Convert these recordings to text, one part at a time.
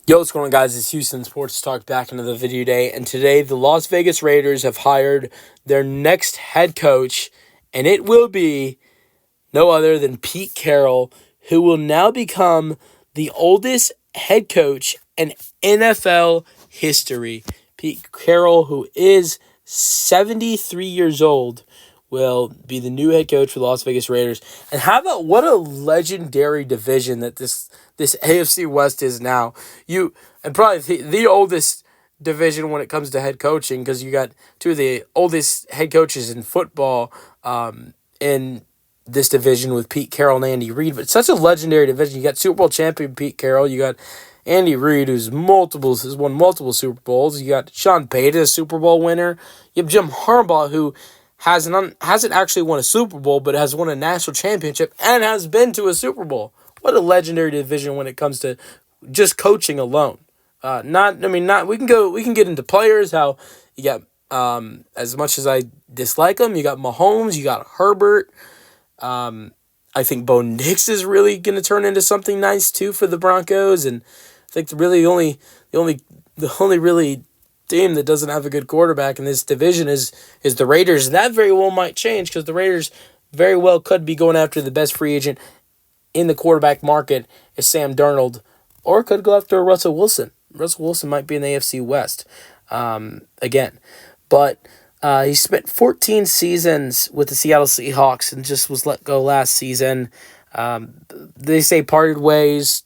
Yo, what's going on, guys? It's Houston Sports Talk back into the video day, and today the Las Vegas Raiders have hired their next head coach, and it will be no other than Pete Carroll, who will now become the oldest head coach in NFL history. Pete Carroll, who is 73 years old, will be the new head coach for the Las Vegas Raiders. And how about what a legendary division that this AFC West is now. And probably the oldest division when it comes to head coaching, because you got two of the oldest head coaches in football in this division with Pete Carroll and Andy Reid. But it's such a legendary division. You got Super Bowl champion Pete Carroll. You got Andy Reid, has won multiple Super Bowls. You got Sean Payton, a Super Bowl winner. You have Jim Harbaugh, who hasn't actually won a Super Bowl, but has won a national championship and has been to a Super Bowl. What a legendary division when it comes to just coaching alone. We can get into players, how you got, as much as I dislike them, you got Mahomes, you got Herbert. I think Bo Nix is really going to turn into something nice too for the Broncos, and I think the only really team that doesn't have a good quarterback in this division is the Raiders. And that very well might change, because the Raiders very well could be going after the best free agent in the quarterback market is Sam Darnold, or could go after Russell Wilson. Russell Wilson might be in the AFC West again. But he spent 14 seasons with the Seattle Seahawks and just was let go last season. They say parted ways.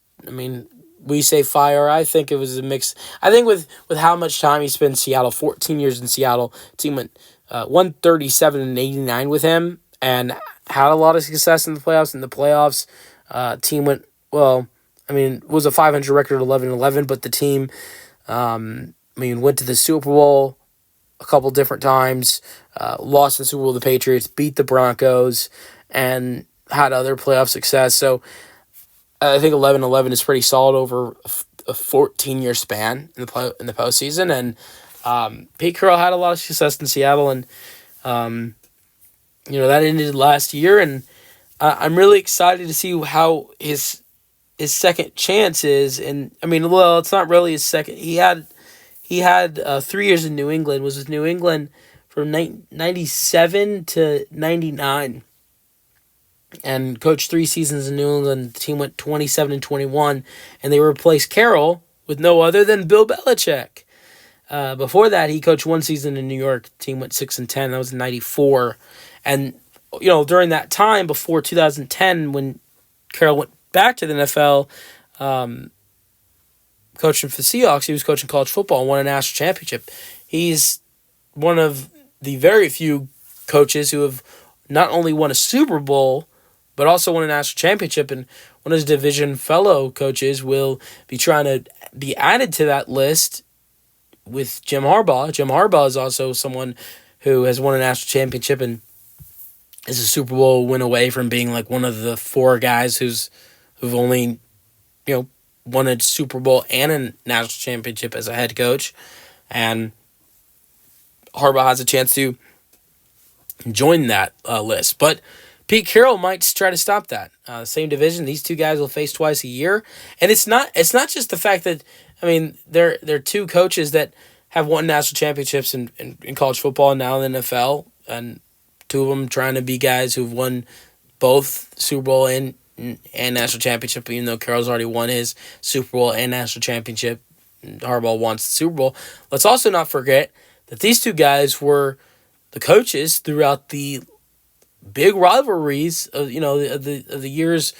We say fire. I think it was a mix. I think with how much time he spent in Seattle, 14 years in Seattle, team went 137-89 with him and had a lot of success in the playoffs. In the playoffs, team went, it was a 500 record, 11-11, but the team, went to the Super Bowl a couple different times, lost the Super Bowl to the Patriots, beat the Broncos, and had other playoff success. So I think 11-11 is pretty solid over a 14-year span in the postseason. And Pete Carroll had a lot of success in Seattle, and that ended last year. And I'm really excited to see how his second chance is. And it's not really his second. He had 3 years in New England. Was with New England from 97 to 99. And coached 3 seasons in New England. The team went 27-21, and they replaced Carroll with no other than Bill Belichick. Before that, he coached 1 season in New York. The team went 6-10. That was in 94. And during that time before 2010, when Carroll went back to the NFL, coaching for the Seahawks, he was coaching college football and won a national championship. He's one of the very few coaches who have not only won a Super Bowl, but also won a national championship, and one of his division fellow coaches will be trying to be added to that list with Jim Harbaugh. Jim Harbaugh is also someone who has won a national championship and is a Super Bowl win away from being like one of the 4 guys who've only, won a Super Bowl and a national championship as a head coach. And Harbaugh has a chance to join that list. But Pete Carroll might try to stop that. Same division. These 2 guys will face twice a year. And it's not just the fact that, they're 2 coaches that have won national championships in college football and now in the NFL. And 2 of them trying to be guys who've won both Super Bowl and national championship, even though Carroll's already won his Super Bowl and national championship. Harbaugh wants the Super Bowl. Let's also not forget that these 2 guys were the coaches throughout the big rivalries of the years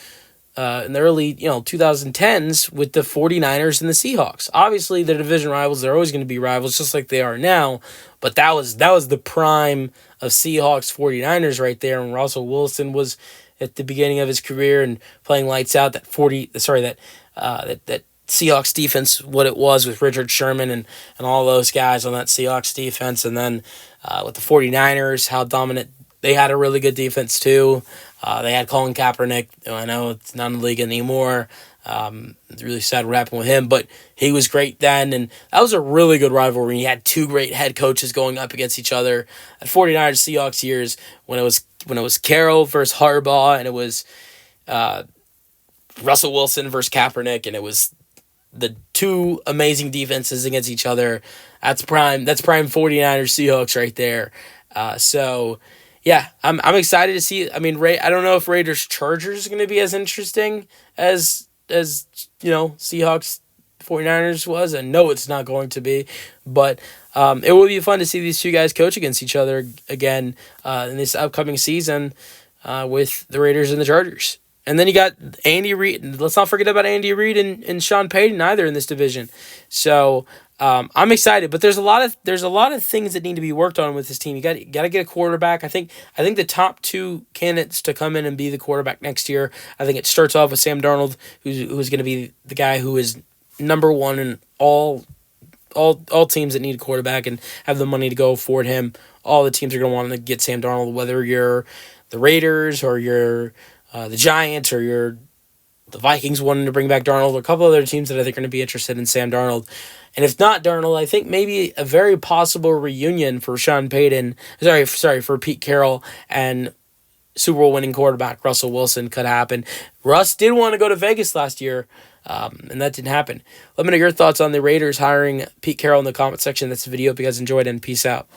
in the early 2010s with the 49ers and the Seahawks. Obviously, they're division rivals. They're always going to be rivals, just like they are now. But that was the prime of Seahawks 49ers right there, and Russell Wilson was at the beginning of his career and playing lights out. That Seahawks defense, what it was with Richard Sherman and all those guys on that Seahawks defense, and then with the 49ers, how dominant. They had a really good defense too. They had Colin Kaepernick. I know it's not in the league anymore. It's really sad what happened with him, but he was great then, and that was a really good rivalry. You had 2 great head coaches going up against each other. At 49ers Seahawks years, when it was Carroll versus Harbaugh, and it was Russell Wilson versus Kaepernick, and it was the two amazing defenses against each other. That's prime 49ers Seahawks right there. So yeah, I'm excited to see. I mean, I don't know if Raiders Chargers is going to be as interesting as Seahawks 49ers was. I know it's not going to be, but it will be fun to see these two guys coach against each other again in this upcoming season with the Raiders and the Chargers. And then you got Andy Reid. Let's not forget about Andy Reid and Sean Payton either in this division. So I'm excited, but there's a lot of things that need to be worked on with this team. You got to get a quarterback. I think the top two candidates to come in and be the quarterback next year. I think it starts off with Sam Darnold, who's going to be the guy who is number one in all teams that need a quarterback and have the money to go afford him. All the teams are going to want to get Sam Darnold, whether you're the Raiders or you're the Giants or you're the Vikings wanting to bring back Darnold, or a couple other teams that I think are going to be interested in Sam Darnold. And if not Darnold, I think maybe a very possible reunion for Sean Payton. For Pete Carroll and Super Bowl winning quarterback Russell Wilson could happen. Russ did want to go to Vegas last year, and that didn't happen. Let me know your thoughts on the Raiders hiring Pete Carroll in the comment section. That's the video. If you guys enjoyed it, and peace out.